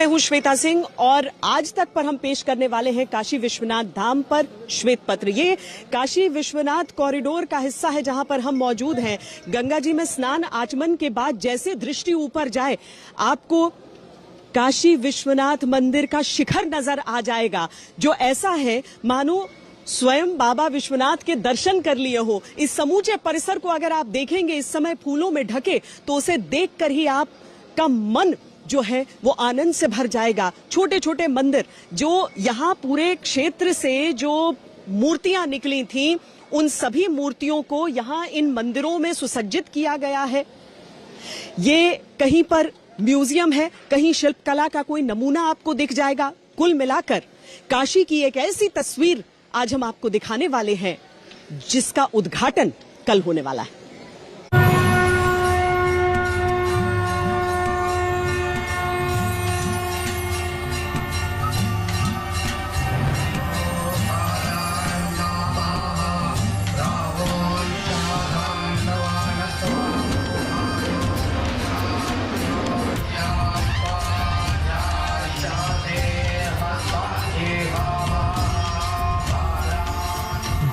मैं हूं श्वेता सिंह और आज तक पर हम पेश करने वाले हैं काशी विश्वनाथ धाम पर श्वेत पत्र। ये काशी विश्वनाथ कॉरिडोर का हिस्सा है जहां पर हम मौजूद हैं। गंगा जी में स्नान आचमन के बाद जैसे दृष्टि ऊपर जाए आपको काशी विश्वनाथ मंदिर का शिखर नजर आ जाएगा, जो ऐसा है मानो स्वयं बाबा विश्वनाथ के दर्शन कर लिए हो। इस समूचे परिसर को अगर आप देखेंगे इस समय फूलों में ढके तो उसे देखकर ही आपका मन जो है वो आनंद से भर जाएगा। छोटे छोटे मंदिर जो यहाँ पूरे क्षेत्र से जो मूर्तियां निकली थीं, उन सभी मूर्तियों को यहाँ इन मंदिरों में सुसज्जित किया गया है। ये कहीं पर म्यूजियम है, कहीं शिल्पकला का कोई नमूना आपको दिख जाएगा। कुल मिलाकर काशी की एक ऐसी तस्वीर आज हम आपको दिखाने वाले हैं जिसका उद्घाटन कल होने वाला है।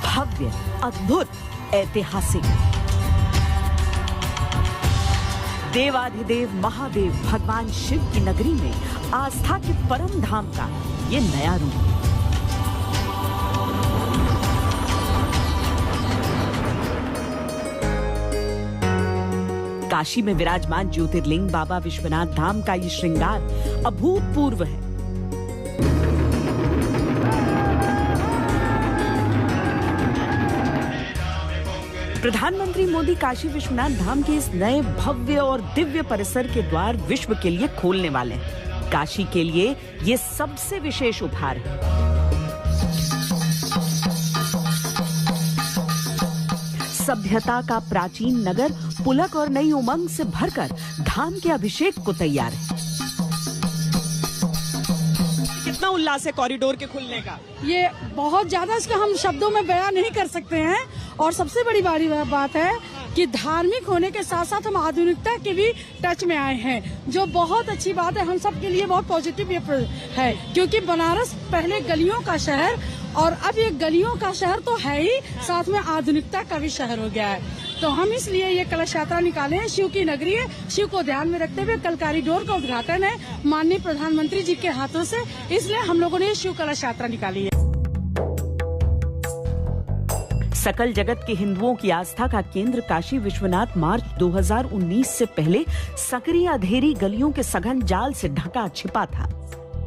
भव्य, अद्भुत, ऐतिहासिक। देवाधिदेव महादेव भगवान शिव की नगरी में आस्था के परम धाम का ये नया रूप। काशी में विराजमान ज्योतिर्लिंग बाबा विश्वनाथ धाम का ये श्रृंगार अभूतपूर्व है। प्रधानमंत्री मोदी काशी विश्वनाथ धाम के इस नए भव्य और दिव्य परिसर के द्वार विश्व के लिए खोलने वाले हैं। काशी के लिए ये सबसे विशेष उपहार है। सभ्यता का प्राचीन नगर पुलक और नई उमंग से भरकर धाम के अभिषेक को तैयार है। कितना उल्लास है कॉरिडोर के खुलने का। ये बहुत ज्यादा, इसका हम शब्दों में बयान नहीं कर सकते हैं। और सबसे बड़ी बात है कि धार्मिक होने के साथ साथ हम आधुनिकता के भी टच में आए हैं, जो बहुत अच्छी बात है। हम सब के लिए बहुत पॉजिटिव है, क्योंकि बनारस पहले गलियों का शहर और अब ये गलियों का शहर तो है ही, साथ में आधुनिकता का भी शहर हो गया है। तो हम इसलिए ये कलश यात्रा निकाले हैं। शिव की नगरी है, शिव को ध्यान में रखते हुए कल कॉरिडोर का उद्घाटन है माननीय प्रधानमंत्री जी के हाथों से, इसलिए हम लोगों ने शिव कलश यात्रा निकाली है। सकल जगत के हिंदुओं की आस्था का केंद्र काशी विश्वनाथ मार्च 2019 से पहले सकरी अंधेरी गलियों के सघन जाल से ढका छिपा था।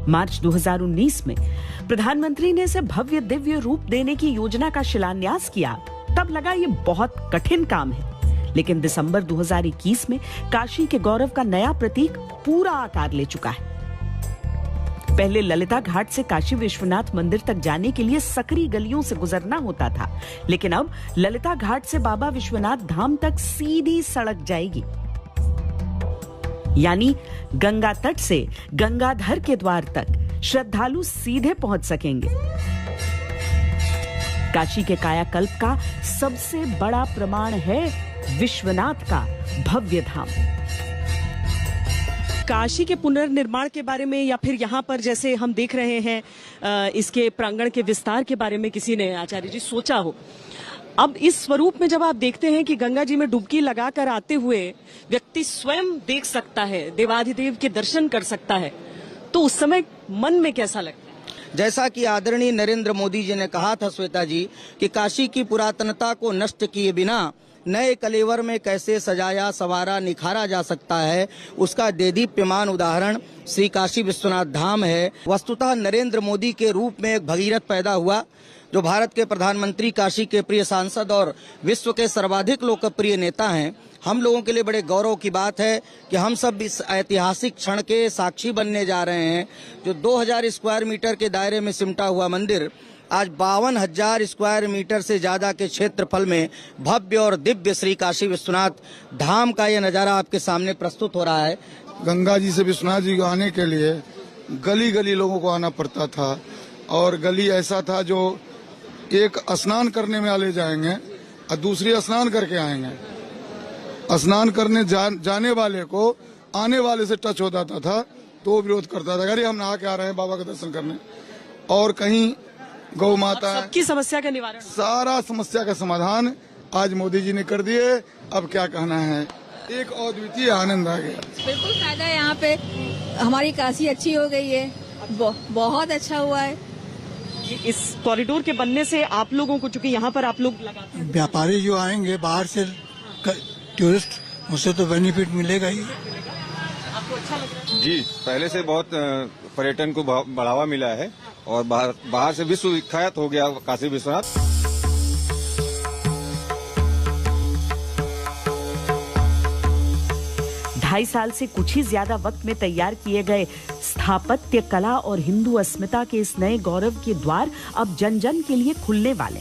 मार्च 2019 में प्रधानमंत्री ने इसे भव्य दिव्य रूप देने की योजना का शिलान्यास किया। तब लगा ये बहुत कठिन काम है, लेकिन दिसंबर 2021 में काशी के गौरव का नया प्रतीक पूरा आकार ले चुका है। पहले ललिता घाट से काशी विश्वनाथ मंदिर तक जाने के लिए सकरी गलियों से गुजरना होता था, लेकिन अब ललिता घाट से बाबा विश्वनाथ धाम तक सीधी सड़क जाएगी। यानी गंगा तट से गंगाधर के द्वार तक श्रद्धालु सीधे पहुंच सकेंगे। काशी के कायाकल्प का सबसे बड़ा प्रमाण है विश्वनाथ का भव्य धाम। काशी के पुनर्निर्माण के बारे में या फिर यहाँ पर जैसे हम देख रहे हैं इसके प्रांगण के विस्तार के बारे में किसी ने आचार्य जी सोचा हो? अब इस स्वरूप में जब आप देखते हैं कि गंगा जी में डुबकी लगाकर आते हुए व्यक्ति स्वयं देख सकता है, देवाधिदेव के दर्शन कर सकता है, तो उस समय मन में कैसा लगता है? जैसा कि आदरणीय नरेंद्र मोदी जी ने कहा था श्वेता जी कि काशी की पुरातनता को नष्ट किए बिना नए कलेवर में कैसे सजाया संवारा निखारा जा सकता है, उसका देदीप्यमान उदाहरण श्री काशी विश्वनाथ धाम है। वस्तुतः नरेंद्र मोदी के रूप में एक भगीरथ पैदा हुआ, जो भारत के प्रधानमंत्री, काशी के प्रिय सांसद और विश्व के सर्वाधिक लोकप्रिय नेता हैं। हम लोगों के लिए बड़े गौरव की बात है कि हम सब इस ऐतिहासिक क्षण के साक्षी बनने जा रहे हैं। जो 2000 स्क्वायर मीटर के दायरे में सिमटा हुआ मंदिर आज 52,000 स्क्वायर मीटर से ज्यादा के क्षेत्रफल में भव्य और दिव्य श्री काशी विश्वनाथ धाम का यह नजारा आपके सामने प्रस्तुत हो रहा है। गंगा जी से विश्वनाथ जी को आने के लिए गली गली लोगों को आना पड़ता था, और गली ऐसा था जो एक स्नान करने में ले जाएंगे और दूसरी स्नान करके आएंगे। स्नान करने जाने वाले को आने वाले से टच हो जाता था, तो विरोध करता था, अरे हम नहा के आ रहे हैं बाबा का दर्शन करने। और कहीं गौ माता है, सबकी समस्या का निवारण, सारा समस्या का समाधान आज मोदी जी ने कर दिए। अब क्या कहना है, एक अद्वितीय आनंद आ गया। बिल्कुल फायदा है, यहाँ पे हमारी काशी अच्छी हो गई है, बहुत अच्छा हुआ है। इस कॉरिडोर के बनने से आप लोगों को, चूंकि यहाँ पर आप लोग लगाते हैं, व्यापारी जो आएंगे बाहर से टूरिस्ट, उससे तो बेनिफिट मिलेगा ही। आपको अच्छा लग रहा है? जी, पहले से बहुत पर्यटन को बढ़ावा मिला है और बाहर से विश्व विख्यात हो गया काशी विश्वनाथ। 2.5 साल से कुछ ही ज्यादा वक्त में तैयार किए गए स्थापत्य कला और हिंदू अस्मिता के इस नए गौरव के द्वार अब जन जन के लिए खुलने वाले।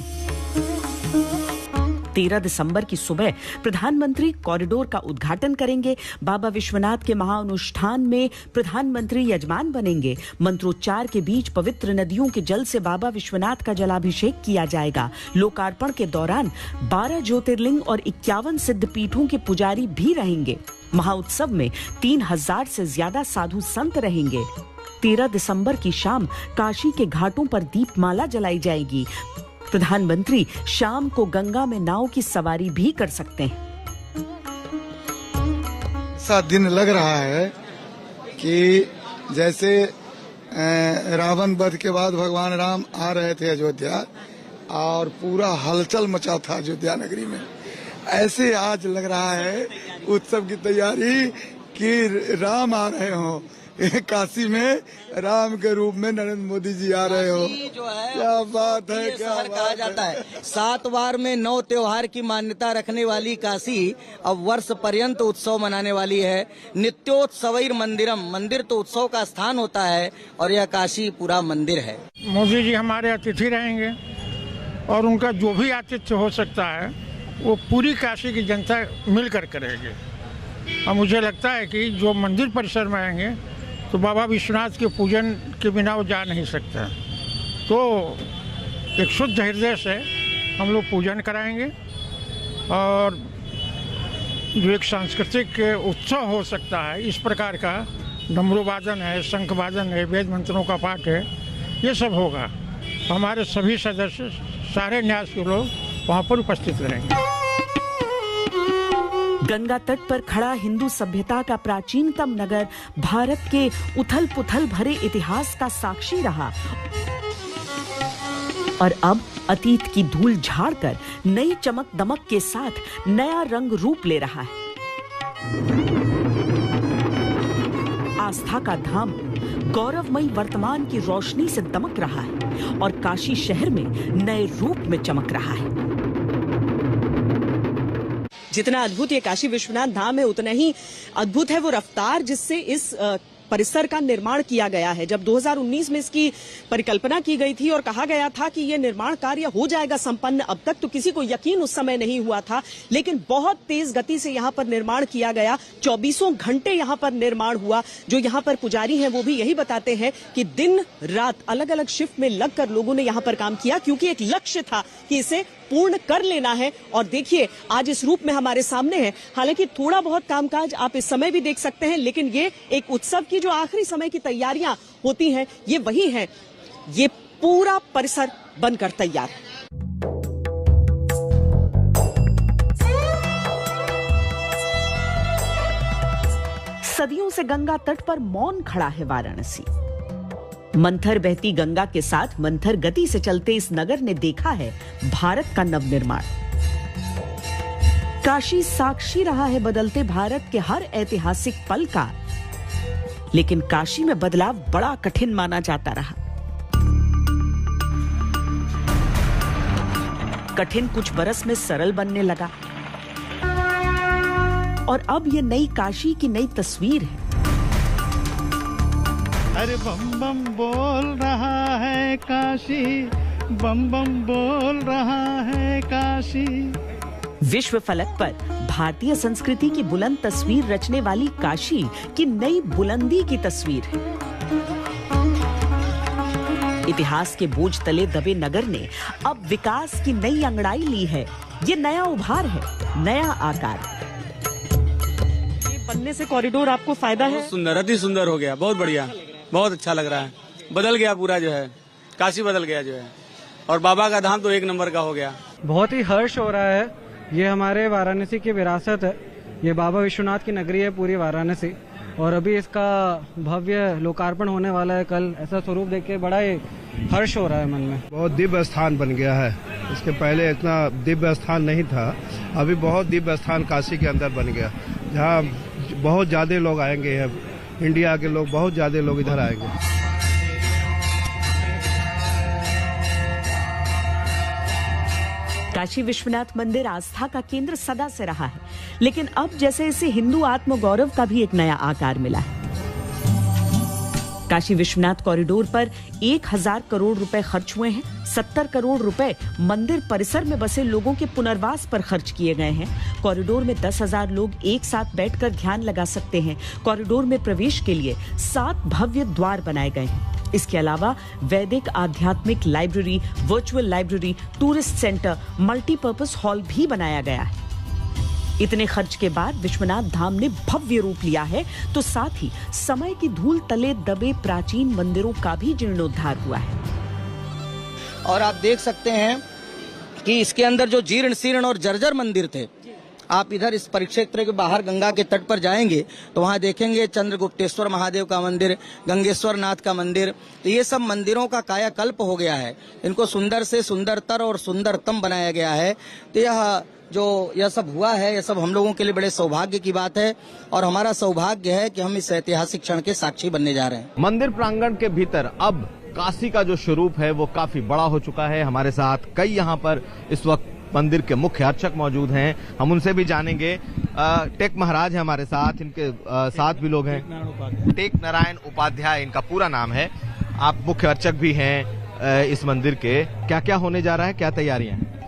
13 दिसंबर की सुबह प्रधानमंत्री कॉरिडोर का उद्घाटन करेंगे। बाबा विश्वनाथ के महाअनुष्ठान में प्रधानमंत्री यजमान बनेंगे। मंत्रोच्चार के बीच पवित्र नदियों के जल से बाबा विश्वनाथ का जलाभिषेक किया जाएगा। लोकार्पण के दौरान 12 ज्योतिर्लिंग और 51 सिद्धपीठों के पुजारी भी रहेंगे। महाउत्सव में 3000 से ज्यादा साधु संत रहेंगे। 13 दिसंबर की शाम काशी के घाटों पर दीपमाला जलाई जाएगी। प्रधानमंत्री शाम को गंगा में नाव की सवारी भी कर सकते हैं। ऐसा दिन लग रहा है कि जैसे रावण वध के बाद भगवान राम आ रहे थे अयोध्या और पूरा हलचल मचा था अयोध्या नगरी में, ऐसे आज लग रहा है उत्सव की तैयारी कि राम आ रहे हो काशी में, राम के रूप में नरेंद्र मोदी जी आ रहे हो। जो है क्या बात है, क्या शहर कहा जाता है। 7 बार में 9 त्योहार की मान्यता रखने वाली काशी अब वर्ष पर्यंत उत्सव मनाने वाली है। नित्योत्सवैर मंदिरम, मंदिर तो उत्सव का स्थान होता है और यह काशी पूरा मंदिर है। मोदी जी हमारे अतिथि रहेंगे और उनका जो भी आतिथ्य हो सकता है वो पूरी काशी की जनता मिलकर करेगी। और मुझे लगता है कि जो मंदिर परिसर में आएंगे तो बाबा विश्वनाथ के पूजन के बिना वो जा नहीं सकता। तो एक शुद्ध हृदय से हम लोग पूजन कराएंगे और जो एक सांस्कृतिक उत्सव हो सकता है इस प्रकार का, डमरू वादन है, शंख वादन है, वेद मंत्रों का पाठ है, ये सब होगा। हमारे सभी सदस्य, सारे न्यास के लोग वहाँ पर उपस्थित रहेंगे। गंगा तट पर खड़ा हिंदू सभ्यता का प्राचीनतम नगर भारत के उथल पुथल भरे इतिहास का साक्षी रहा और अब अतीत की धूल झाड़कर नई चमक दमक के साथ नया रंग रूप ले रहा है। आस्था का धाम गौरवमयी वर्तमान की रोशनी से दमक रहा है और काशी शहर में नए रूप में चमक रहा है। जितना अद्भुत ये काशी विश्वनाथ धाम है, उतना ही अद्भुत है वो रफ्तार जिससे इस परिसर का निर्माण किया गया है। जब 2019 में इसकी परिकल्पना की गई थी और कहा गया था कि ये निर्माण कार्य हो जाएगा संपन्न, अब तक तो किसी को यकीन उस समय नहीं हुआ था, लेकिन बहुत तेज गति से यहाँ पर निर्माण किया गया। 24 घंटे यहाँ पर निर्माण हुआ। जो यहाँ पर पुजारी हैं वो भी यही बताते हैं कि दिन रात अलग अलग शिफ्ट में लगकर लोगों ने यहाँ पर काम किया, क्योंकि एक लक्ष्य था कि इसे पूर्ण कर लेना है। और देखिए आज इस रूप में हमारे सामने है। हालांकि थोड़ा बहुत कामकाज आप इस समय भी देख सकते हैं, लेकिन ये एक उत्सव की जो आखिरी समय की तैयारियां होती हैं ये वही है। ये पूरा परिसर बनकर तैयार है। सदियों से गंगा तट पर मौन खड़ा है वाराणसी। मंथर बहती गंगा के साथ मंथर गति से चलते इस नगर ने देखा है भारत का नवनिर्माण। काशी साक्षी रहा है बदलते भारत के हर ऐतिहासिक पल का, लेकिन काशी में बदलाव बड़ा कठिन माना जाता रहा। कठिन कुछ बरस में सरल बनने लगा और अब ये नई काशी की नई तस्वीर है। अरे बम बम बोल रहा है काशी, बम बम बोल रहा है काशी। विश्व फलक पर भारतीय संस्कृति की बुलंद तस्वीर रचने वाली काशी की नई बुलंदी की तस्वीर है। इतिहास के बोझ तले दबे नगर ने अब विकास की नई अंगड़ाई ली है। ये नया उभार है, नया आकार। बनने से कॉरिडोर आपको फायदा है? सुंदर, अति सुंदर हो गया, बहुत बढ़िया, बहुत अच्छा लग रहा है। बदल गया पूरा, जो है काशी बदल गया जो है, और बाबा का धाम तो एक नंबर का हो गया। बहुत ही हर्ष हो रहा है। ये हमारे वाराणसी की विरासत है, ये बाबा विश्वनाथ की नगरी है पूरी वाराणसी, और अभी इसका भव्य लोकार्पण होने वाला है कल। ऐसा स्वरूप देख के बड़ा ही हर्ष हो रहा है मन में। बहुत दिव्य स्थान बन गया है, इसके पहले इतना दिव्य स्थान नहीं था, अभी बहुत दिव्य स्थान काशी के अंदर बन गया, जहाँ बहुत ज्यादा लोग आएंगे, इंडिया के लोग बहुत ज्यादा लोग इधर आएंगे। काशी विश्वनाथ मंदिर आस्था का केंद्र सदा से रहा है, लेकिन अब जैसे इसे हिंदू आत्मगौरव का भी एक नया आकार मिला है। काशी विश्वनाथ कॉरिडोर पर 1000 करोड़ रुपए खर्च हुए हैं। 70 करोड़ रुपए मंदिर परिसर में बसे लोगों के पुनर्वास पर खर्च किए गए हैं। कॉरिडोर में 10,000 लोग एक साथ बैठकर ध्यान लगा सकते हैं। कॉरिडोर में प्रवेश के लिए 7 भव्य द्वार बनाए गए हैं। इसके अलावा वैदिक आध्यात्मिक library, virtual library, tourist centre, multipurpose hall भी बनाया गया है। इतने खर्च के बाद विश्वनाथ धाम ने भव्य रूप लिया है, तो साथ ही समय की धूल तले दबे प्राचीन मंदिरों का भी जीर्णोद्धार हुआ है। और आप देख सकते हैं कि इसके अंदर जो जीर्ण शीर्ण और जर्जर मंदिर थे, आप इधर इस परिक्षेत्र के बाहर गंगा के तट पर जाएंगे तो वहाँ देखेंगे चंद्रगुप्तेश्वर महादेव का मंदिर, गंगेश्वर नाथ का मंदिर। तो ये सब मंदिरों का कायाकल्प हो गया है, इनको सुंदर से सुंदरतर और सुंदरतम बनाया गया है। तो यह सब हुआ है, यह सब हम लोगों के लिए बड़े सौभाग्य की बात है, और हमारा सौभाग्य है कि हम इस ऐतिहासिक क्षण के साक्षी बनने जा रहे हैं। मंदिर प्रांगण के भीतर अब काशी का जो स्वरूप है वो काफी बड़ा हो चुका है। हमारे साथ कई यहाँ पर इस वक्त मंदिर के मुख्य अर्चक मौजूद हैं, हम उनसे भी जानेंगे। टेक महाराज है हमारे साथ, इनके साथ भी लोग हैं। टेक नारायण उपाध्याय इनका पूरा नाम है। आप मुख्य अर्चक भी हैं इस मंदिर के। क्या क्या होने जा रहा है, क्या तैयारियां हैं?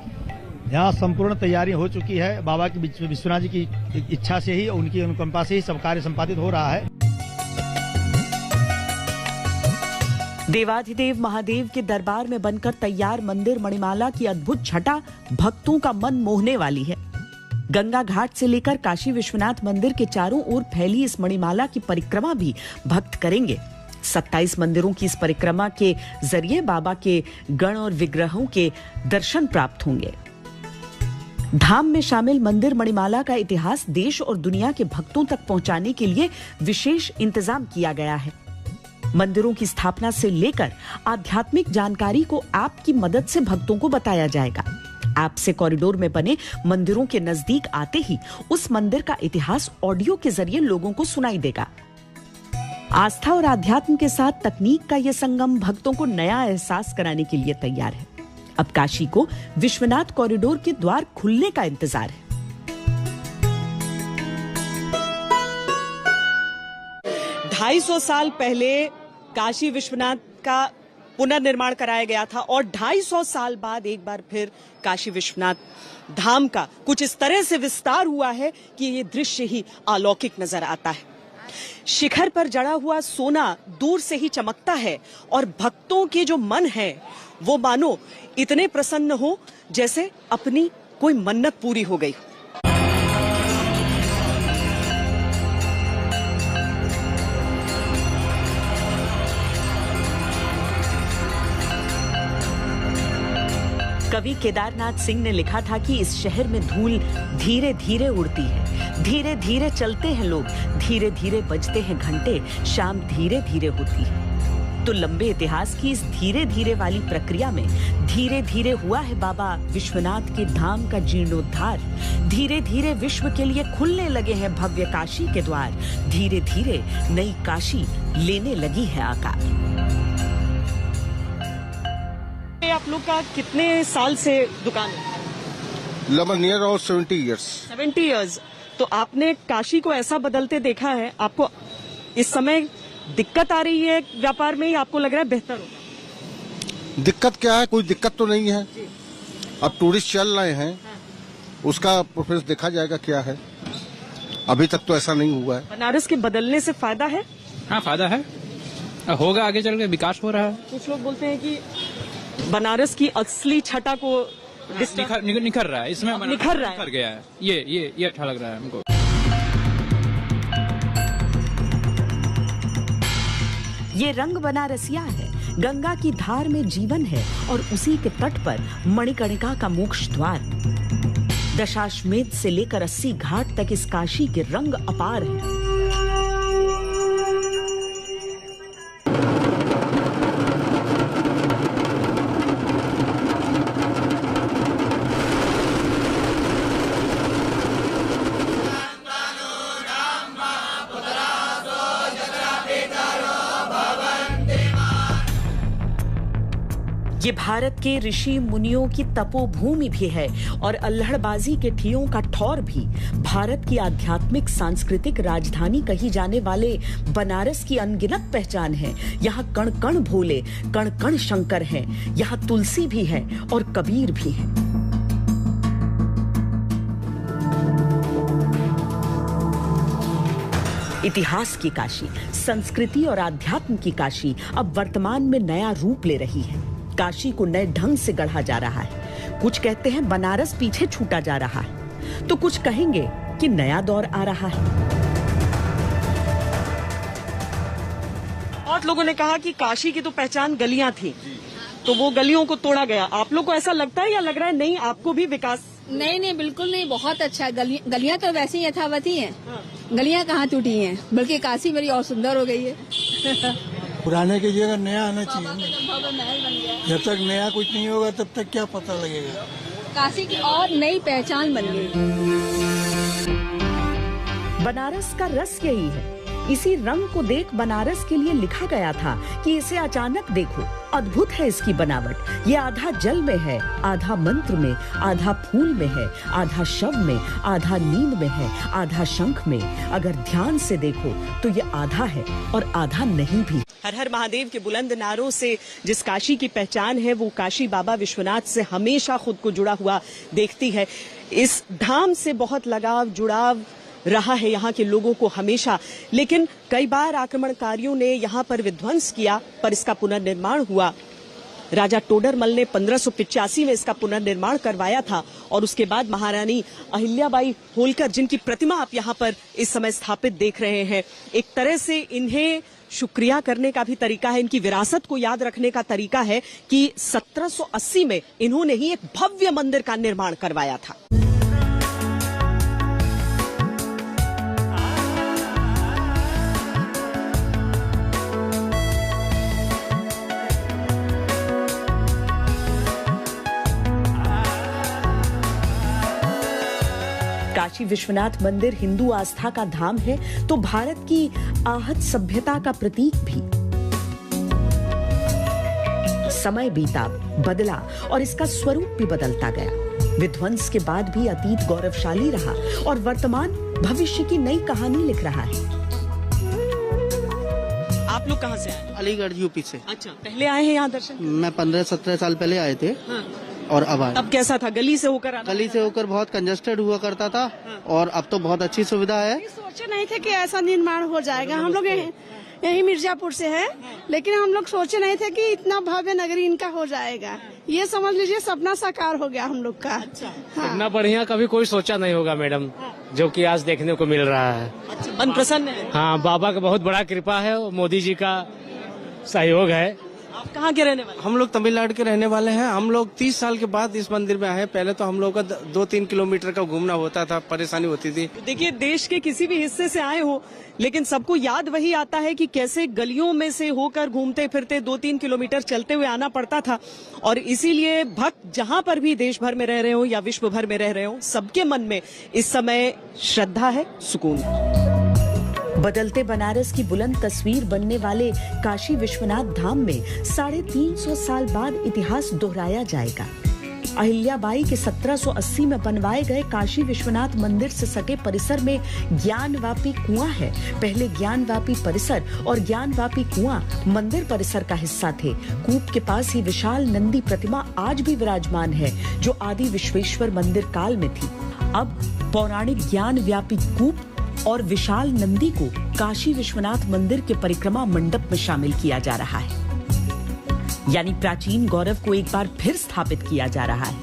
यहाँ संपूर्ण तैयारी हो चुकी है। बाबा की विश्वनाथ जी की इच्छा से ही, उनकी अनुकंपा से ही सब कार्य संपादित हो रहा है। देवाधिदेव महादेव के दरबार में बनकर तैयार मंदिर मणिमाला की अद्भुत छटा भक्तों का मन मोहने वाली है। गंगा घाट से लेकर काशी विश्वनाथ मंदिर के चारों ओर फैली इस मणिमाला की परिक्रमा भी भक्त करेंगे। 27 मंदिरों की इस परिक्रमा के जरिए बाबा के गण और विग्रहों के दर्शन प्राप्त होंगे। धाम में शामिल मंदिर मणिमाला का इतिहास देश और दुनिया के भक्तों तक पहुंचाने के लिए विशेष इंतजाम किया गया है। मंदिरों की स्थापना से लेकर आध्यात्मिक जानकारी को ऐप की मदद से भक्तों को बताया जाएगा। ऐप से कॉरिडोर में बने मंदिरों के नजदीक आते ही उस मंदिर का इतिहास ऑडियो के जरिए लोगों को सुनाई देगा। आस्था और आध्यात्म के साथ तकनीक का यह संगम भक्तों को नया एहसास कराने के लिए तैयार है। अब काशी को विश्वनाथ कॉरिडोर के द्वार खुलने का इंतजार है। 250 साल पहले काशी विश्वनाथ का पुनर्निर्माण कराया गया था, और 250 साल बाद एक बार फिर काशी विश्वनाथ धाम का कुछ इस तरह से विस्तार हुआ है कि ये दृश्य ही अलौकिक नजर आता है। शिखर पर जड़ा हुआ सोना दूर से ही चमकता है, और भक्तों के जो मन है वो मानो इतने प्रसन्न हो जैसे अपनी कोई मन्नत पूरी हो गई। कवि केदारनाथ सिंह ने लिखा था कि इस शहर में धूल धीरे धीरे उड़ती है, धीरे धीरे चलते हैं लोग, धीरे धीरे बजते हैं घंटे, शाम धीरे धीरे होती है। तो लंबे इतिहास की इस धीरे धीरे वाली प्रक्रिया में धीरे धीरे हुआ है बाबा विश्वनाथ के धाम का जीर्णोद्धार। धीरे धीरे विश्व के लिए खुलने लगे हैं भव्य काशी के द्वार। धीरे धीरे नई काशी लेने लगी है आकार। आप लोग का कितने साल से दुकान है? 11 years और 70 years। 70 years। तो आपने काशी को ऐसा बदलते देखा है, आपको इस समय दिक्कत आ रही है व्यापार में, या आपको लग रहा है बेहतर होगा? दिक्कत क्या है, कोई दिक्कत तो नहीं है। अब टूरिस्ट चल रहे हैं, उसका प्रोफेस देखा जाएगा क्या है। अभी तक तो ऐसा नहीं हुआ है। बनारस के बदलने से फायदा है? हाँ, फायदा है, होगा, आगे चल के विकास हो रहा है। कुछ लोग बोलते हैं कि बनारस की असली छटा को निखर रहा है, इसमें निखर रहा है, निखर गया है। ये अच्छा लग रहा है हमको। ये रंग बनारसिया है, गंगा की धार में जीवन है और उसी के तट पर मणिकर्णिका का मोक्ष द्वार। दशाश्वमेध से लेकर 80 घाट तक इस काशी के रंग अपार हैं। ये भारत के ऋषि मुनियों की तपोभूमि भी है और अल्हड़बाजी के ठियों का ठौर भी। भारत की आध्यात्मिक सांस्कृतिक राजधानी कही जाने वाले बनारस की अनगिनत पहचान है। यहाँ कण कण भोले, कण कण शंकर हैं। यहाँ तुलसी भी है और कबीर भी है। इतिहास की काशी, संस्कृति और अध्यात्म की काशी अब वर्तमान में नया रूप ले रही है। काशी को नए ढंग से गढ़ा जा रहा है। कुछ कहते हैं बनारस पीछे छूटा जा रहा है, तो कुछ कहेंगे कि नया दौर आ रहा है। बहुत लोगों ने कहा कि काशी की तो पहचान गलियां थी, तो वो गलियों को तोड़ा गया। आप लोग को ऐसा लगता है या लग रहा है नहीं आपको भी विकास? नहीं, बिल्कुल नहीं, बहुत अच्छा है। गलियां तो वैसे ही यथावत ही हैं। गलियां कहाँ टूटी हैं, बल्कि काशी मेरी और सुंदर हो गई है। पुराने की जगह नया आना चाहिए। जब तक नया कुछ नहीं होगा तब तक क्या पता लगेगा। काशी की और नई पहचान बन गई। बनारस का रस यही है। इसी रंग को देख बनारस के लिए लिखा गया था कि इसे अचानक देखो, अद्भुत है इसकी बनावट। ये आधा जल में है, आधा मंत्र में, आधा फूल में है, आधा शव में, आधा नींद में है, आधा शंख में। अगर ध्यान से देखो तो ये आधा है और आधा नहीं भी। हर हर महादेव के बुलंद नारों से जिस काशी की पहचान है, वो काशी बाबा विश्वनाथ से हमेशा खुद को जुड़ा हुआ देखती है। इस धाम से बहुत लगाव, जुड़ाव रहा है यहाँ के लोगों को हमेशा। लेकिन कई बार आक्रमणकारियों ने यहाँ पर विध्वंस किया, पर इसका पुनर्निर्माण हुआ। राजा टोडरमल ने 1585 में इसका पुनर्निर्माण करवाया था और उसके बाद महारानी अहिल्याबाई होलकर, जिनकी प्रतिमा आप यहाँ पर इस समय स्थापित देख रहे हैं, एक तरह से इन्हें शुक्रिया करने का भी तरीका है, इनकी विरासत को याद रखने का तरीका है कि 1780 में इन्होंने ही एक भव्य मंदिर का निर्माण करवाया था। काशी विश्वनाथ मंदिर हिंदू आस्था का धाम है तो भारत की आहत सभ्यता का प्रतीक भी। समय बीता, बदला और इसका स्वरूप भी बदलता गया। विध्वंस के बाद भी अतीत गौरवशाली रहा और वर्तमान भविष्य की नई कहानी लिख रहा है। आप लोग कहाँ से आए? अलीगढ़, यूपी से। अच्छा, पहले आए हैं यहाँ दर्शन? मैं 15-17 साल पहले आए थे। हाँ। और अब आए। अब कैसा था? गली से होकर आना? गली से होकर बहुत कंजेस्टेड हुआ करता था। हाँ। और अब तो बहुत अच्छी सुविधा है। सोचे नहीं थे कि ऐसा निर्माण हो जाएगा। हम लोग यही मिर्जापुर से है, लेकिन हम लोग सोचे नहीं थे कि इतना भव्य नगरी इनका हो जाएगा। ये समझ लीजिए सपना साकार हो गया हम लोग का। अच्छा। हाँ। इतना बढ़िया कभी कोई सोचा नहीं होगा मैडम, जो कि आज देखने को मिल रहा है। अच्छा, मन प्रसन्न है? हाँ, बाबा का बहुत बड़ा कृपा है और मोदी जी का सहयोग है। आप कहाँ के रहने वाले? हम लोग तमिलनाडु के रहने वाले हैं। हम लोग 30 साल के बाद इस मंदिर में आए। पहले तो हम लोग का 2-3 किलोमीटर का घूमना होता था, परेशानी होती थी। देखिए, देश के किसी भी हिस्से से आए हो, लेकिन सबको याद वही आता है कि कैसे गलियों में से होकर घूमते फिरते 2-3 किलोमीटर चलते हुए आना पड़ता था। और इसीलिए भक्त जहाँ पर भी देश भर में रह रहे हो या विश्व भर में रह रहे हो, सबके मन में इस समय श्रद्धा है, सुकून है। बदलते बनारस की बुलंद तस्वीर बनने वाले काशी विश्वनाथ धाम में 350 साल बाद इतिहास दोहराया जाएगा। अहिल्याबाई के 1780 में बनवाए गए काशी विश्वनाथ मंदिर से सटे परिसर में ज्ञानवापी कुआं है। पहले ज्ञानवापी परिसर और ज्ञानवापी कुआं मंदिर परिसर का हिस्सा थे। कूप के पास ही विशाल नंदी प्रतिमा आज भी विराजमान है, जो आदि विश्वेश्वर मंदिर काल में थी। अब पौराणिक ज्ञानव्यापी कूप और विशाल नंदी को काशी विश्वनाथ मंदिर के परिक्रमा मंडप में शामिल किया जा रहा है। यानी प्राचीन गौरव को एक बार फिर स्थापित किया जा रहा है।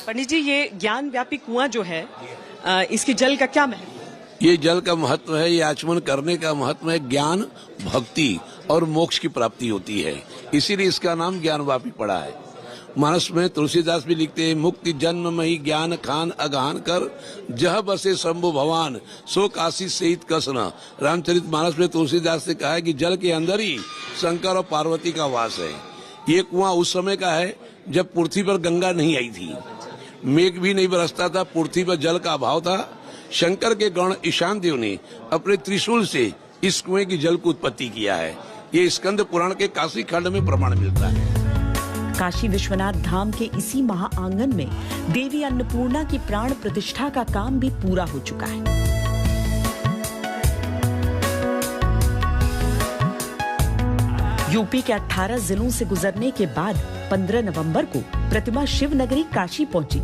पंडित जी, ये ज्ञानव्यापी कुआं जो है, इसकी जल का क्या महत्व? ये जल का महत्व है, ये आचमन करने का महत्व है। ज्ञान, भक्ति और मोक्ष की प्राप्ति होती है, इसीलिए इसका नाम ज्ञानवापी पड़ा है। मानस में तुलसीदास भी लिखते हैं, मुक्ति जन्म मही ज्ञान खान अगान कर, जह बसे शंभु भगवान सो काशी सहित कसना। रामचरित मानस में तुलसीदास ने कहा है कि जल के अंदर ही शंकर और पार्वती का वास है। ये कुआं उस समय का है जब पृथ्वी पर गंगा नहीं आई थी, मेघ भी नहीं बरसता था, पृथ्वी पर जल का अभाव था। शंकर के गण ईशान देव ने अपने त्रिशूल से इस कुएं की जल को उत्पत्ति किया है। ये स्कंद पुराण के काशी खंड में प्रमाण मिलता है। काशी विश्वनाथ धाम के इसी महाआंगन में देवी अन्नपूर्णा की प्राण प्रतिष्ठा का काम भी पूरा हो चुका है। यूपी के 18 जिलों से गुजरने के बाद 15 नवंबर को प्रतिमा शिव नगरी काशी पहुंची।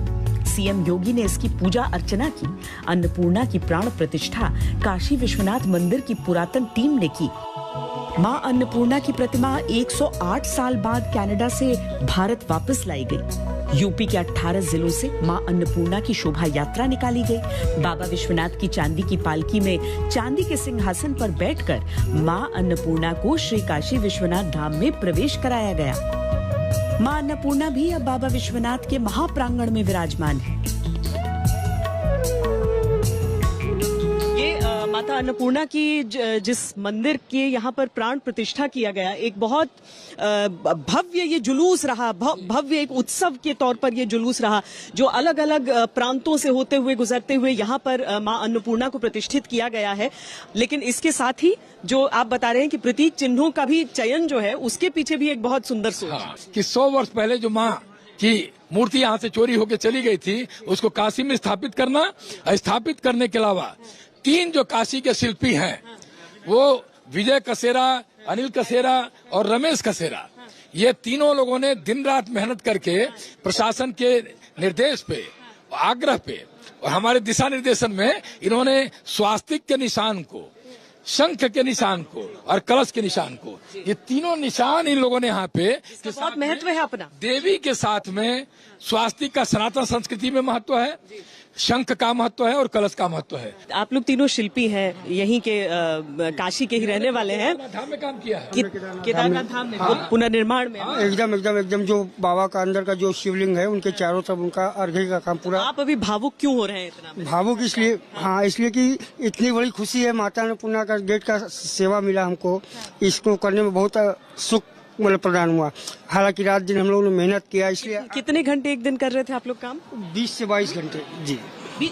सीएम योगी ने इसकी पूजा अर्चना की। अन्नपूर्णा की प्राण प्रतिष्ठा काशी विश्वनाथ मंदिर की पुरातन टीम ने की। मां अन्नपूर्णा की प्रतिमा 108 साल बाद कनाडा से भारत वापस लाई गई। यूपी के 18 जिलों से मां अन्नपूर्णा की शोभा यात्रा निकाली गई। बाबा विश्वनाथ की चांदी की पालकी में चांदी के सिंहासन पर बैठकर मां अन्नपूर्णा को श्री काशी विश्वनाथ धाम में प्रवेश कराया गया। मां अन्नपूर्णा भी अब बाबा विश्वनाथ के महाप्रांगण में विराजमान है। माता अन्नपूर्णा की जिस मंदिर के यहाँ पर प्राण प्रतिष्ठा किया गया, एक बहुत भव्य ये जुलूस रहा, भव्य एक उत्सव के तौर पर ये जुलूस रहा, जो अलग अलग प्रांतों से होते हुए गुजरते हुए यहाँ पर मां अन्नपूर्णा को प्रतिष्ठित किया गया है। लेकिन इसके साथ ही जो आप बता रहे हैं कि प्रतीक चिन्हों का भी चयन जो है, उसके पीछे भी एक बहुत सुंदर सोच है कि 100 वर्ष पहले जो माँ की मूर्ति यहाँ से चोरी होकर चली गई थी, उसको काशी में स्थापित करना, स्थापित करने के अलावा 3 जो काशी के शिल्पी हैं, वो विजय कसेरा, अनिल कसेरा और रमेश कसेरा, ये तीनों लोगों ने दिन रात मेहनत करके प्रशासन के निर्देश पे, आग्रह पे और हमारे दिशा निर्देशन में इन्होंने स्वास्तिक के निशान को, शंख के निशान को और कलश के निशान को, ये तीनों निशान इन लोगों ने यहाँ पे बहुत महत्व है अपना। देवी के साथ में स्वास्तिक का सनातन संस्कृति में महत्व है, शंख का महत्व है और कलश का महत्व है। आप लोग तीनों शिल्पी हैं, यहीं के काशी के ही रहने वाले हैं। धाम में काम किया है, केदारनाथ धाम में पुनर्निर्माण में एकदम जो बाबा का अंदर का जो शिवलिंग है, उनके चारों तरफ उनका अर्घ्य का काम पूरा। आप अभी भावुक क्यों हो रहे हैं इतना? भावुक इसलिए, हाँ, इसलिए कि इतनी बड़ी खुशी है, माता अन्नपूर्णा का गेट का सेवा मिला हमको, इसको करने में बहुत सुख मतलब प्रदान हुआ। हालांकि रात दिन हम लोगों ने मेहनत किया, इसलिए। कितने घंटे एक दिन कर रहे थे आप लोग काम? 20 से 22 घंटे जी।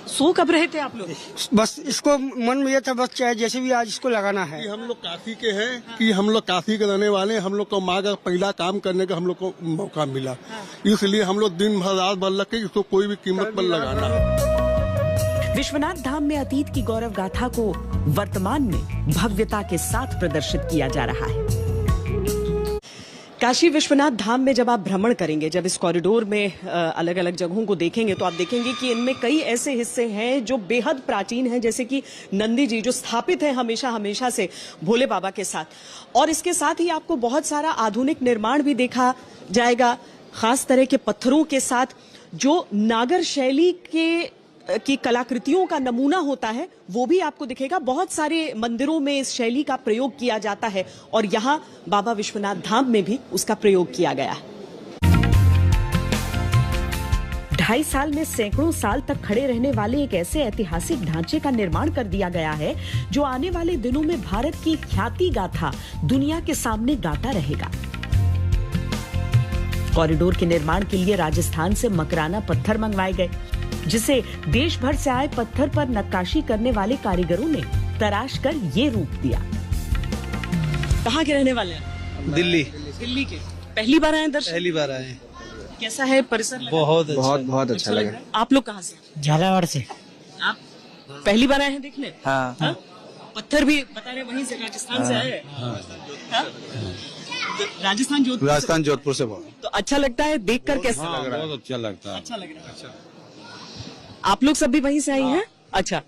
सो कब रहे थे आप लोग? बस इसको मन में ये था, बस चाहे जैसे भी आज इसको लगाना है। हम लोग काशी के हैं, कि हम लोग काशी के रहने वाले, हम लोग को माँ का पहला काम करने का हम लोग को मौका मिला, इसलिए हम लोग दिन भर रात भर लग के इसको कोई भी कीमत पर लगाना है। विश्वनाथ धाम में अतीत की गौरव गाथा को वर्तमान में भव्यता के साथ प्रदर्शित किया जा रहा है। काशी विश्वनाथ धाम में जब आप भ्रमण करेंगे, जब इस कॉरिडोर में अलग अलग जगहों को देखेंगे, तो आप देखेंगे कि इनमें कई ऐसे हिस्से हैं जो बेहद प्राचीन हैं, जैसे कि नंदी जी जो स्थापित है हमेशा से भोले बाबा के साथ। और इसके साथ ही आपको बहुत सारा आधुनिक निर्माण भी देखा जाएगा, खास तरह के पत्थरों के साथ, जो नागर शैली की कलाकृतियों का नमूना होता है, वो भी आपको दिखेगा। बहुत सारे मंदिरों में इस शैली का प्रयोग किया जाता है और यहाँ बाबा विश्वनाथ धाम में भी उसका प्रयोग किया गया है। 2.5 साल में सैकड़ों साल तक खड़े रहने वाले एक ऐसे ऐतिहासिक ढांचे का निर्माण कर दिया गया है, जो आने वाले दिनों में भारत की ख्याति गाथा दुनिया के सामने गाता रहेगा। कॉरिडोर के निर्माण के लिए राजस्थान से मकराना पत्थर मंगवाए गए, जिसे देश भर से आए पत्थर पर नक्काशी करने वाले कारीगरों ने तराश कर ये रूप दिया। कहाँ के रहने वाले हैं? दिल्ली के। पहली बार आए दर्शन? पहली बार आए। कैसा है परिसर? बहुत अच्छा लगा। आप लोग कहाँ से? झालावाड़ से। आप पहली बार आए हैं देखने? हाँ। पत्थर भी बता रहे वहीं से, राजस्थान से आए हैं? राजस्थान जोधपुर से। तो अच्छा लगता है देखकर? कैसा लग रहा है? बहुत अच्छा लगता है। अच्छा लग रहा है। अच्छा, आप लोग सब भी वहीं से आई हैं? अच्छा,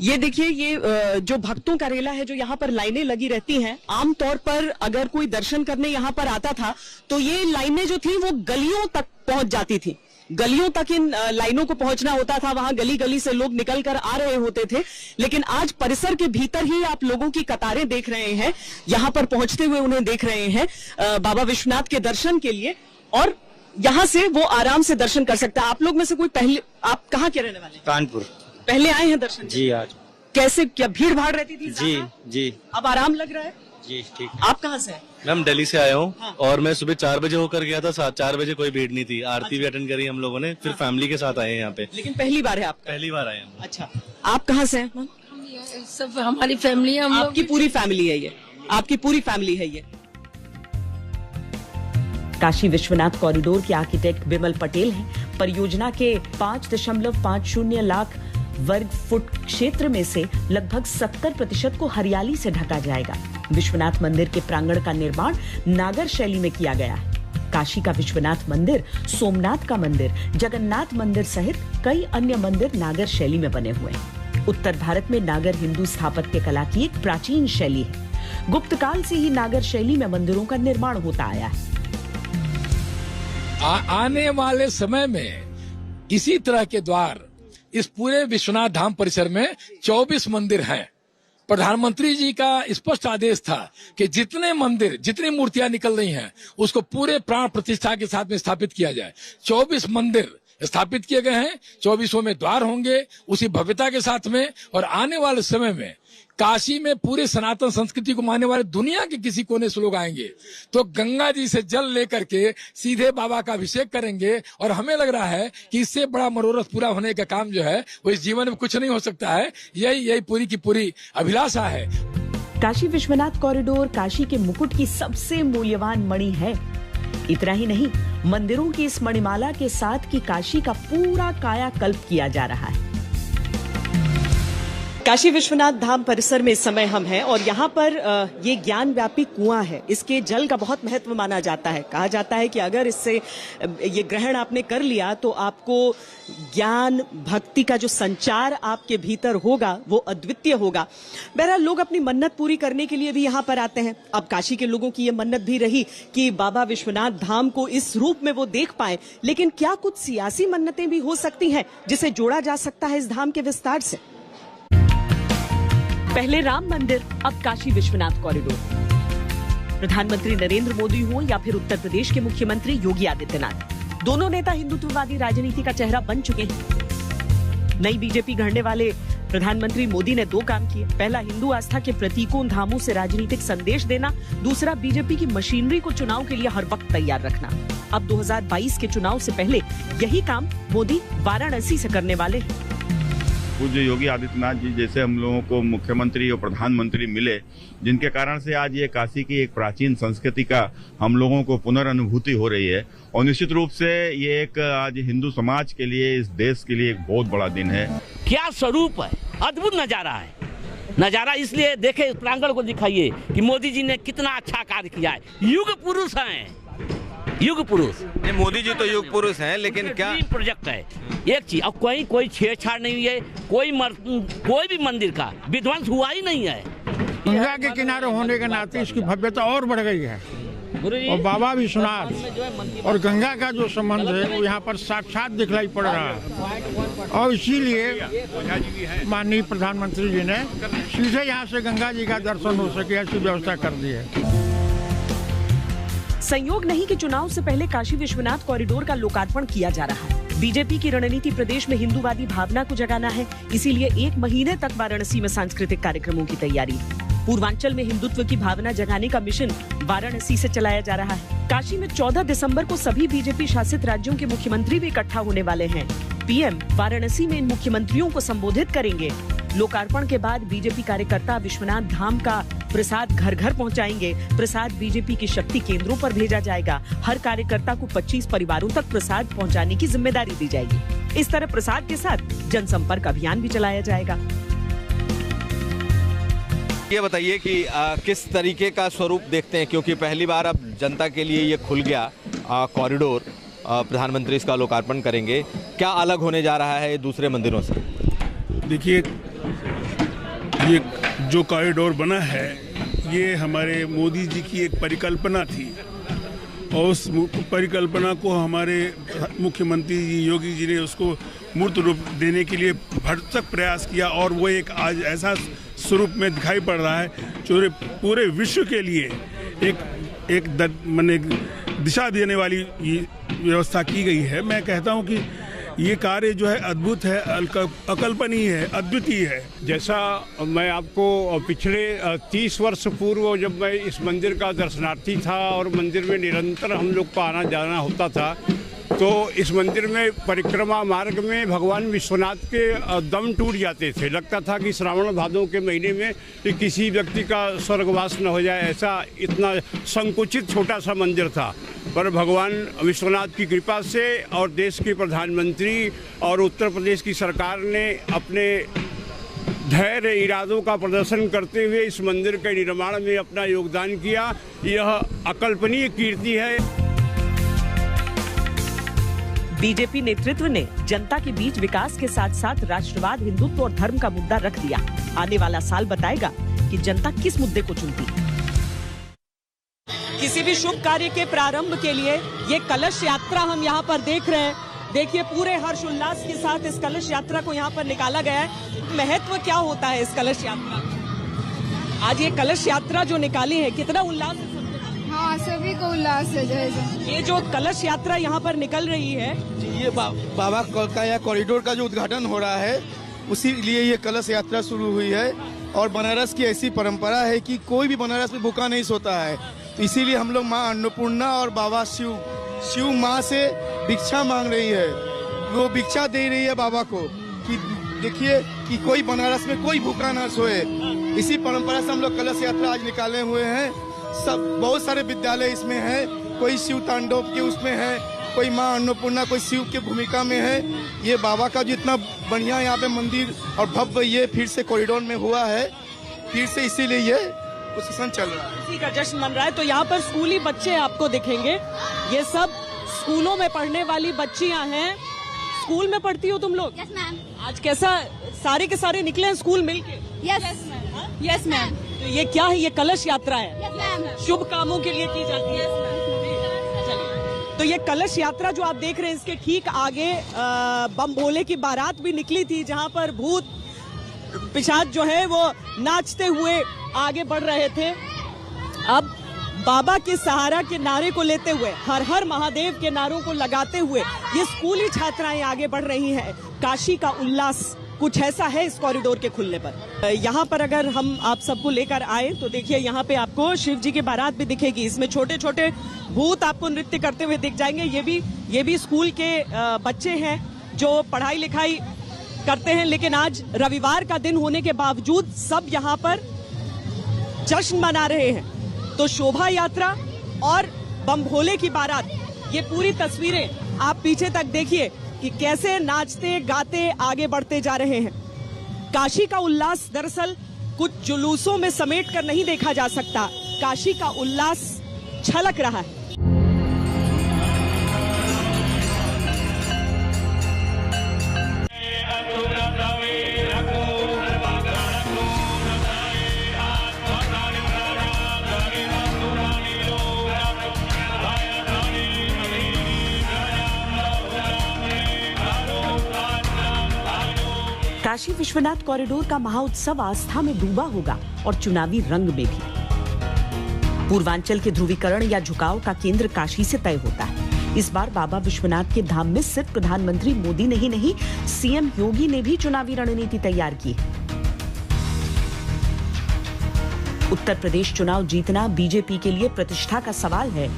ये देखिए, ये जो भक्तों का रेला है, जो यहाँ पर लाइनें लगी रहती हैं। आमतौर पर अगर कोई दर्शन करने यहाँ पर आता था, तो ये लाइनें जो थी वो गलियों तक पहुंच जाती थी। गलियों तक इन लाइनों को पहुंचना होता था, वहां गली गली से लोग निकल कर आ रहे होते थे, लेकिन आज परिसर के भीतर ही आप लोगों की कतारें देख रहे हैं, यहां पर पहुंचते हुए उन्हें देख रहे हैं बाबा विश्वनाथ के दर्शन के लिए, और यहां से वो आराम से दर्शन कर सकता है। आप लोग में से कोई पहले, आप कहाँ के रहने वाले? कानपुर। पहले आए हैं दर्शन? जी आज। कैसे, क्या भीड़ भाड़ रहती थी? जी जी। अब आराम लग रहा है? जी ठीक। आप कहाँ से हैं? मैम दिल्ली से आया हूँ। हाँ। और मैं सुबह 4 बजे होकर गया था, 4 बजे कोई भीड़ नहीं थी, आरती भी अटेंड करी हम लोगों ने, फिर फैमिली के साथ आए हैं यहाँ पे। लेकिन पहली बार है आप? पहली बार आए हैं। अच्छा, आप कहाँ से हैं? सब हमारी फैमिली है, हम लोग। आपकी पूरी फैमिली है ये? आपकी पूरी फैमिली है ये? काशी विश्वनाथ कॉरिडोर के आर्किटेक्ट बिमल पटेल हैं। परियोजना के 5.50 लाख वर्ग फुट क्षेत्र में से लगभग 70% को हरियाली से ढका जाएगा। विश्वनाथ मंदिर के प्रांगण का निर्माण नागर शैली में किया गया है। काशी का विश्वनाथ मंदिर, सोमनाथ का मंदिर, जगन्नाथ मंदिर सहित कई अन्य मंदिर नागर शैली में बने हुए हैं। उत्तर भारत में नागर हिंदू स्थापत्य कला की एक प्राचीन शैली है। गुप्त काल से ही नागर शैली में मंदिरों का निर्माण होता आया है। आने वाले समय में इसी तरह के द्वार इस पूरे विश्वनाथ धाम परिसर में 24 मंदिर हैं। प्रधानमंत्री जी का स्पष्ट आदेश था कि जितने मंदिर, जितनी मूर्तियां निकल रही हैं, उसको पूरे प्राण प्रतिष्ठा के साथ में स्थापित किया जाए। 24 मंदिर स्थापित किए गए हैं, 24 में द्वार होंगे उसी भव्यता के साथ में। और आने वाले समय में काशी में पूरे सनातन संस्कृति को मानने वाले दुनिया के किसी कोने से लोग आएंगे तो गंगा जी से जल लेकर के सीधे बाबा का अभिषेक करेंगे। और हमें लग रहा है कि इससे बड़ा मनोरथ पूरा होने का काम जो है वो इस जीवन में कुछ नहीं हो सकता है। यही पूरी की पूरी अभिलाषा है। काशी विश्वनाथ कॉरिडोर काशी के मुकुट की सबसे मूल्यवान मणि है। इतना ही नहीं, मंदिरों की इस मणिमाला के साथ की काशी का पूरा कायाकल्प किया जा रहा है। काशी विश्वनाथ धाम परिसर में इस समय हम हैं और यहाँ पर ये ज्ञान व्यापी कुआं है। इसके जल का बहुत महत्व माना जाता है। कहा जाता है कि अगर इससे ये ग्रहण आपने कर लिया तो आपको ज्ञान भक्ति का जो संचार आपके भीतर होगा वो अद्वितीय होगा। बहरहाल लोग अपनी मन्नत पूरी करने के लिए भी यहाँ पर आते हैं। अब काशी के लोगों की ये मन्नत भी रही कि बाबा विश्वनाथ धाम को इस रूप में वो देख पाए, लेकिन क्या कुछ सियासी मन्नतें भी हो सकती हैं जिसे जोड़ा जा सकता है इस धाम के विस्तार से? पहले राम मंदिर, अब काशी विश्वनाथ कॉरिडोर। प्रधानमंत्री नरेंद्र मोदी हो या फिर उत्तर प्रदेश के मुख्यमंत्री योगी आदित्यनाथ, दोनों नेता हिंदुत्ववादी राजनीति का चेहरा बन चुके हैं। नई बीजेपी गढ़ने वाले प्रधानमंत्री मोदी ने 2 काम किए। पहला, हिंदू आस्था के प्रतीकों धामों से राजनीतिक संदेश देना। दूसरा, बीजेपी की मशीनरी को चुनाव के लिए हर वक्त तैयार रखना। अब 2022 के चुनाव से पहले यही काम मोदी वाराणसी से करने वाले हैं। पूज्य योगी आदित्यनाथ जी जैसे हम लोगों को मुख्यमंत्री और प्रधानमंत्री मिले, जिनके कारण से आज ये काशी की एक प्राचीन संस्कृति का हम लोगों को पुनर्अनुभूति हो रही है। और निश्चित रूप से ये एक आज हिंदू समाज के लिए, इस देश के लिए एक बहुत बड़ा दिन है। क्या स्वरूप है, अद्भुत नजारा है। नजारा इसलिए देखे, प्रांगण को दिखाइए कि मोदी जी ने कितना अच्छा कार्य किया है। युग पुरुष हैं, युग पुरुष। मोदी जी तो युग पुरुष हैं, लेकिन क्या प्रोजेक्ट है एक चीज, अब कोई छेड़छाड़ नहीं हुई है, कोई भी मंदिर का विध्वंस हुआ ही नहीं है। गंगा के किनारे होने के नाते इसकी भव्यता और बढ़ गई है। और बाबा विश्वनाथ और गंगा का जो संबंध है वो यहाँ पर साक्षात दिखलाई पड़ रहा है। और इसीलिए माननीय प्रधानमंत्री जी ने सीधे यहाँ से गंगा जी का दर्शन हो सके ऐसी व्यवस्था कर दी है। संयोग नहीं कि चुनाव से पहले काशी विश्वनाथ कॉरिडोर का लोकार्पण किया जा रहा है। बीजेपी की रणनीति प्रदेश में हिंदूवादी भावना को जगाना है, इसीलिए 1 महीने तक वाराणसी में सांस्कृतिक कार्यक्रमों की तैयारी। पूर्वांचल में हिंदुत्व की भावना जगाने का मिशन वाराणसी से चलाया जा रहा है। काशी में 14 दिसंबर को सभी बीजेपी शासित राज्यों के मुख्यमंत्री भी इकट्ठा होने वाले हैं। पीएम वाराणसी में इन मुख्यमंत्रियों को संबोधित करेंगे। लोकार्पण के बाद बीजेपी कार्यकर्ता विश्वनाथ धाम का प्रसाद घर घर पहुंचाएंगे। प्रसाद बीजेपी की शक्ति केंद्रों पर भेजा जाएगा। हर कार्यकर्ता को 25 परिवारों तक प्रसाद पहुंचाने की जिम्मेदारी दी जाएगी। इस तरह प्रसाद के साथ जनसंपर्क अभियान भी चलाया जाएगा। ये बताइए कि किस तरीके का स्वरूप देखते हैं, क्योंकि पहली बार अब जनता के लिए ये खुल गया कॉरिडोर, प्रधानमंत्री इसका लोकार्पण करेंगे। क्या अलग होने जा रहा है दूसरे मंदिरों से? देखिए, ये जो कॉरिडोर बना है ये हमारे मोदी जी की एक परिकल्पना थी और उस परिकल्पना को हमारे मुख्यमंत्री योगी जी ने उसको मूर्त रूप देने के लिए भरसक प्रयास किया और वो एक आज ऐसा स्वरूप में दिखाई पड़ रहा है जो पूरे विश्व के लिए एक माने दिशा देने वाली व्यवस्था की गई है। मैं कहता हूं कि ये कार्य जो है अद्भुत है, अकल्पनीय है, अद्वितीय है। जैसा मैं आपको पिछले 30 वर्ष पूर्व जब मैं इस मंदिर का दर्शनार्थी था और मंदिर में निरंतर हम लोग का आना जाना होता था, तो इस मंदिर में परिक्रमा मार्ग में भगवान विश्वनाथ के दम टूट जाते थे। लगता था कि श्रावण भादों के महीने में किसी व्यक्ति का स्वर्गवास न हो जाए, ऐसा इतना संकुचित छोटा सा मंदिर था। पर भगवान विश्वनाथ की कृपा से और देश के प्रधानमंत्री और उत्तर प्रदेश की सरकार ने अपने धैर्य इरादों का प्रदर्शन करते हुए इस मंदिर के निर्माण में अपना योगदान किया। यह अकल्पनीय कीर्ति है। बीजेपी नेतृत्व ने जनता के बीच विकास के साथ साथ राष्ट्रवाद, हिंदुत्व और धर्म का मुद्दा रख दिया। आने वाला साल बताएगा कि जनता किस मुद्दे को चुनती है। किसी भी शुभ कार्य के प्रारंभ के लिए ये कलश यात्रा हम यहाँ पर देख रहे हैं। देखिए पूरे हर्ष उल्लास के साथ इस कलश यात्रा को यहाँ पर निकाला गया है। महत्व क्या होता है इस कलश यात्रा का? आज ये कलश यात्रा जो निकाली है, कितना उल्लास है? हाँ, सभी को उल्लास है। जय। ये जो कलश यात्रा यहाँ पर निकल रही है, ये बाबा का या कॉरिडोर का जो उद्घाटन हो रहा है, उसी लिए ये कलश यात्रा शुरू हुई है। और बनारस की ऐसी परंपरा है कि कोई भी बनारस में भूखा नहीं सोता है, तो इसीलिए हम लोग माँ अन्नपूर्णा और बाबा शिव माँ से भिक्षा मांग रही है। वो भिक्षा दे रही है बाबा को कि देखिए कि कोई बनारस में कोई भूखा ना सोए। इसी परंपरा से हम लोग कलश यात्रा आज निकाले हुए हैं। सब बहुत सारे विद्यालय इसमें है, कोई शिव तांडव के उसमें है, कोई माँ अन्नपूर्णा, कोई शिव की भूमिका में है। ये बाबा का जितना बढ़िया यहाँ पे मंदिर और भव्य ये फिर से कॉरिडोर में हुआ है, फिर से इसीलिए ये प्रोसेशन चल रहा है, इसी का जश्न मन रहा है। तो यहाँ पर स्कूली बच्चे आपको दिखेंगे। ये सब स्कूलों में पढ़ने वाली बच्चियाँ हैं। स्कूल में पढ़ती हो तुम लोग? Yes ma'am. आज कैसा सारे के सारे निकले हैं स्कूल मिलके? Yes ma'am. तो ये क्या है? ये कलश यात्रा है, यस मैम। शुभ कामों के लिए की जाती है। तो ये कलश यात्रा जो आप देख रहे हैं, इसके ठीक आगे बम भोले की बारात भी निकली थी, जहाँ पर भूत पिशाच जो है वो नाचते हुए आगे बढ़ रहे थे। अब बाबा के सहारा के नारे को लेते हुए, हर हर महादेव के नारों को लगाते हुए ये स्कूली छात्राएं आगे बढ़ रही हैं। काशी का उल्लास कुछ ऐसा है इस कॉरिडोर के खुलने पर। यहाँ पर अगर हम आप सबको लेकर आए तो देखिए यहाँ पे आपको शिव जी की बारात भी दिखेगी। इसमें छोटे छोटे भूत आपको नृत्य करते हुए दिख जाएंगे। ये भी स्कूल के बच्चे हैं जो पढ़ाई लिखाई करते हैं, लेकिन आज रविवार का दिन होने के बावजूद सब यहाँ पर जश्न मना रहे हैं। तो शोभा यात्रा और बम भोले की बारात, ये पूरी तस्वीरें आप पीछे तक देखिए कि कैसे नाचते गाते आगे बढ़ते जा रहे हैं। काशी का उल्लास दरअसल कुछ जुलूसों में समेट कर नहीं देखा जा सकता। काशी का उल्लास छलक रहा है। काशी विश्वनाथ कॉरिडोर का महाउत्सव आस्था में डूबा होगा और चुनावी रंग में भी। पूर्वांचल के ध्रुवीकरण या झुकाव का केंद्र काशी से तय होता है। इस बार बाबा विश्वनाथ के धाम में सिर्फ प्रधानमंत्री मोदी ने ही नहीं, सीएम योगी ने भी चुनावी रणनीति तैयार की है। उत्तर प्रदेश चुनाव जीतना बीजेपी के लिए प्रतिष्ठा का सवाल है।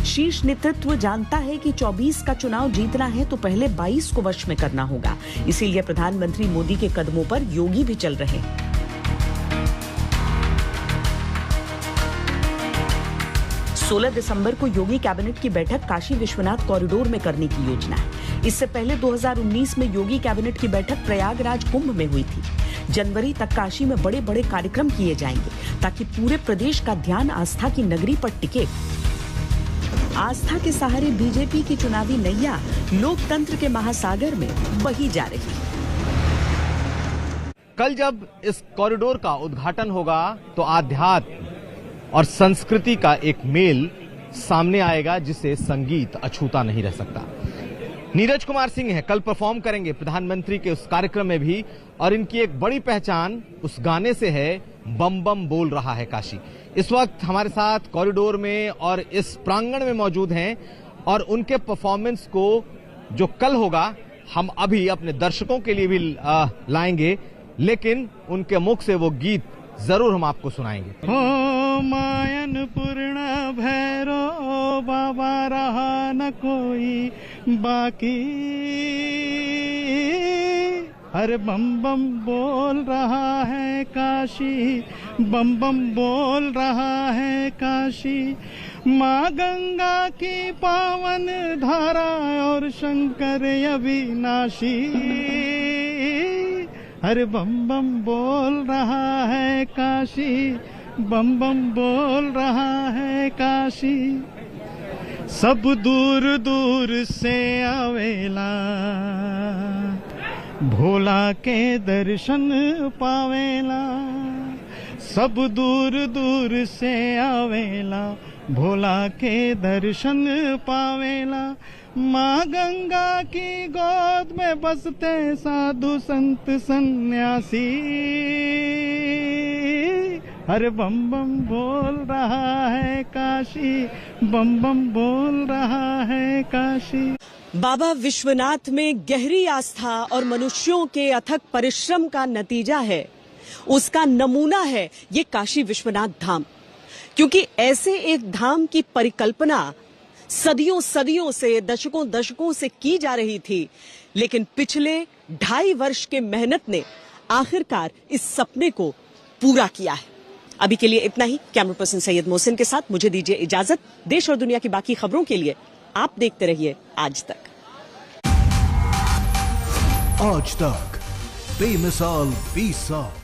शीर्ष नेतृत्व जानता है कि 24 का चुनाव जीतना है तो पहले 22 को वश में करना होगा। इसीलिए प्रधानमंत्री मोदी के कदमों पर योगी भी चल रहे हैं। 16 दिसंबर को योगी कैबिनेट की बैठक काशी विश्वनाथ कॉरिडोर में करने की योजना है। इससे पहले 2019 में योगी कैबिनेट की बैठक प्रयागराज कुंभ में हुई थी। जनवरी तक काशी में बड़े बड़े कार्यक्रम किए जाएंगे ताकि पूरे प्रदेश का ध्यान आस्था की नगरी पर टिके। आस्था के सहारे बीजेपी की चुनावी नैया लोकतंत्र के महासागर में बही जा रही है। कल जब इस कॉरिडोर का उद्घाटन होगा तो आध्यात्म और संस्कृति का एक मेल सामने आएगा जिसे संगीत अछूता नहीं रह सकता। नीरज कुमार सिंह है, कल परफॉर्म करेंगे प्रधानमंत्री के उस कार्यक्रम में भी, और इनकी एक बड़ी पहचान उस गाने से है, बम बम बोल रहा है काशी। इस वक्त हमारे साथ कॉरिडोर में और इस प्रांगण में मौजूद हैं, और उनके परफॉर्मेंस को जो कल होगा हम अभी अपने दर्शकों के लिए भी लाएंगे, लेकिन उनके मुख से वो गीत जरूर हम आपको सुनाएंगे। हो मायन पूर्ण भैरो बाबा रहा न कोई बाकी, हर बम बम बोल रहा है काशी, बम बम बोल रहा है काशी। माँ गंगा की पावन धारा और शंकर अविनाशी, हर बम बम बोल रहा है काशी, बम बम बोल रहा है काशी। सब दूर दूर से आवेला, भोला के दर्शन पावेला। सब दूर दूर से आवेला, भोला के दर्शन पावेला। माँ गंगा की गोद में बसते साधु संत सन्यासी, हर बम बम बोल रहा है काशी, बम बम बोल रहा है काशी। बाबा विश्वनाथ में गहरी आस्था और मनुष्यों के अथक परिश्रम का नतीजा है, उसका नमूना है ये काशी विश्वनाथ धाम। क्योंकि ऐसे एक धाम की परिकल्पना सदियों सदियों से, दशकों दशकों से की जा रही थी, लेकिन पिछले 2.5 वर्ष के मेहनत ने आखिरकार इस सपने को पूरा किया है। अभी के लिए इतना ही। कैमरा पर्सन सैयद मोहसिन के साथ मुझे दीजिए इजाजत। देश और दुनिया की बाकी खबरों के लिए आप देखते रहिए आज तक। आज तक बेमिसाल 20 साल।